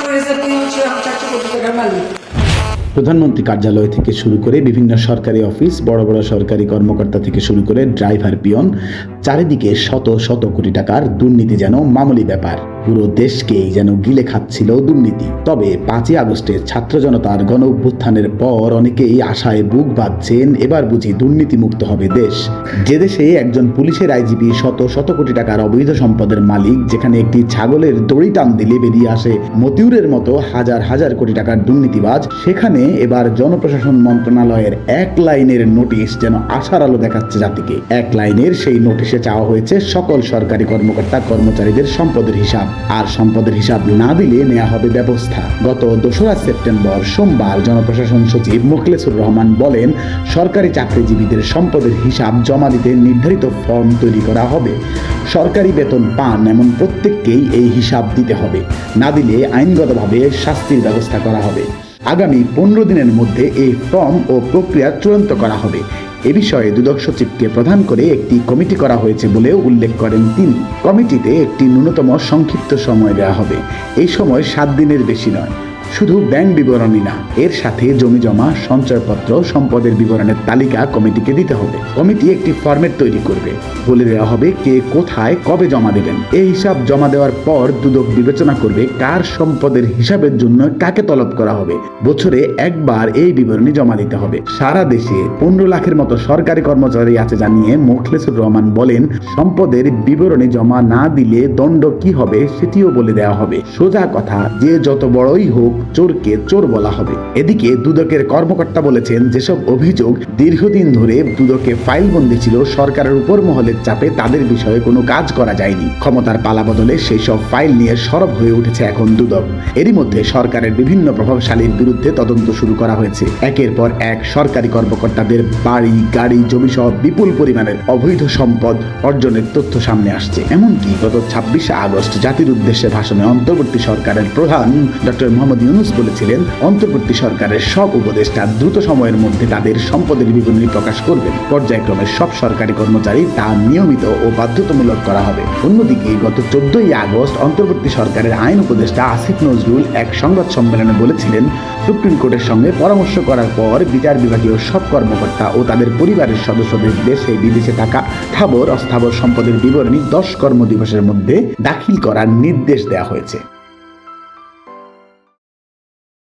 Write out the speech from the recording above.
হয়েছে তুই হচ্ছে 400 কোটি টাকার মালিক। প্রধানমন্ত্রী কার্যালয় থেকে শুরু করে বিভিন্ন সরকারি অফিস, বড় বড় সরকারি কর্মকর্তা থেকে শুরু করে ড্রাইভার, পিয়ন, চারিদিকে শত শত কোটি টাকার দুর্নীতি যেন মামুলি ব্যাপার। পুরো দেশকেই যেন গিলে খাচ্ছিল দুর্নীতি। তবে 5ই আগস্টের ছাত্র জনতার গণ অভ্যুত্থানের পর অনেকেই আশায় বুক বাঁধছেন, এবার বুঝি দুর্নীতি মুক্ত হবে দেশ। যে দেশে একজন পুলিশের আইজিপি শত শত কোটি টাকার অবৈধ সম্পদের মালিক, যেখানে একটি ছাগলের দড়ি টান দিলে বেরিয়ে আসে মতিউরের মতো হাজার হাজার কোটি টাকার দুর্নীতিবাজ, সেখানে এবার জনপ্রশাসন মন্ত্রণালয়ের এক লাইনের নোটিশ যেন আশার আলো দেখাচ্ছে জাতিকে। এক লাইনের সেই নোটিশে চাওয়া হয়েছে সকল সরকারি কর্মকর্তা কর্মচারীদের সম্পদের হিসাব, আর সম্পদের হিসাব না দিলে নেওয়া হবে ব্যবস্থা। গত 2রা সেপ্টেম্বর সোমবার জনপ্রশাসন সচিব মোখলেছুর রহমান বলেন, সরকারি চাকরিজীবীদের সম্পদের হিসাব জমা দিতে নির্ধারিত ফর্ম তৈরি করা হবে। সরকারি বেতন পান এমন প্রত্যেককেই এই হিসাব দিতে হবে, না দিলে আইনগতভাবে শাস্তির ব্যবস্থা করা হবে। আগামী 15 দিনের মধ্যে এই ফর্ম ও প্রক্রিয়া চূড়ান্ত করা হবে। এ বিষয়ে দুদক সচিবকে প্রধান করে একটি কমিটি করা হয়েছে বলেও উল্লেখ করেন তিনি। কমিটিতে একটি ন্যূনতম সংক্ষিপ্ত সময় দেওয়া হবে। এই সময় 7 দিনের বেশি নয়। শুধু ব্যাংক বিবরণী না, এর সাথে জমি জমা, সঞ্চয়পত্র, সম্পদের বিবরণের তালিকা কমিটিকে দিতে হবে। কমিটি একটি ফরম্যাট তৈরি করবে, বলে দেওয়া হবে কে কোথায় কবে জমা দেবেন। এই হিসাব জমা দেওয়ার পর দুদক বিবেচনা করবে কার সম্পদের হিসাবের জন্য কাকে তলব করা হবে। বছরে একবার এই বিবরণী জমা দিতে হবে। সারা দেশে 15 লাখের মতো সরকারি কর্মচারী আছে জানিয়ে মোখলেছুর রহমান বলেন, সম্পদের বিবরণী জমা না দিলে দণ্ড কি হবে সেটিও বলে দেওয়া হবে। সোজা কথা, যে যত বড়ই হোক, চোরকে চোর বলা হবে। এদিকে দুদকের কর্মকর্তা বলেছেন, যেসব অভিযোগ দীর্ঘদিন ধরে দুদকে ফাইলবন্দি ছিল, সরকারের উপর মহলের চাপে তাদের বিষয়ে কোনো কাজ করা যায়নি। ক্ষমতার পালা বদলে সেই সব ফাইল নিয়ে সরব হয়ে উঠেছে এখন দুদক। এরই মধ্যে সরকারের বিভিন্ন প্রভাবশালীর বিরুদ্ধে তদন্ত শুরু করা হয়েছে। একের পর এক সরকারি কর্মকর্তাদের বাড়ি, গাড়ি, জমি সহ বিপুল পরিমাণের অবৈধ সম্পদ অর্জনের তথ্য সামনে আসছে। এমনকি গত 26শে আগস্ট জাতির উদ্দেশ্যে ভাষণে অন্তর্বর্তী সরকারের প্রধান ডক্টর মোহাম্মদ ইউনূস বলেছিলেন, অন্তর্বর্তী সরকারের সব উপদেষ্টা দ্রুত সময়ের মধ্যে তাদের সম্পদের বিবরণী প্রকাশ করবেন। পর্যায়ক্রমে সব সরকারি কর্মচারী তা নিয়মিত ও বাধ্যতামূলক করা হবে। অন্যদিকে গত 14ই আগস্ট অন্তর্বর্তী সরকারের আইন উপদেষ্টা আসিফ নজরুল এক সংবাদ সম্মেলনে বলেছিলেন, সুপ্রিম কোর্টের সঙ্গে পরামর্শ করার পর বিচার বিভাগীয় সব কর্মকর্তা ও তাদের পরিবারের সদস্যদের দেশে বিদেশে থাকা স্থাবর অস্থাবর সম্পদের বিবরণী 10 কর্মদিবসের মধ্যে দাখিল করার নির্দেশ দেওয়া হয়েছে।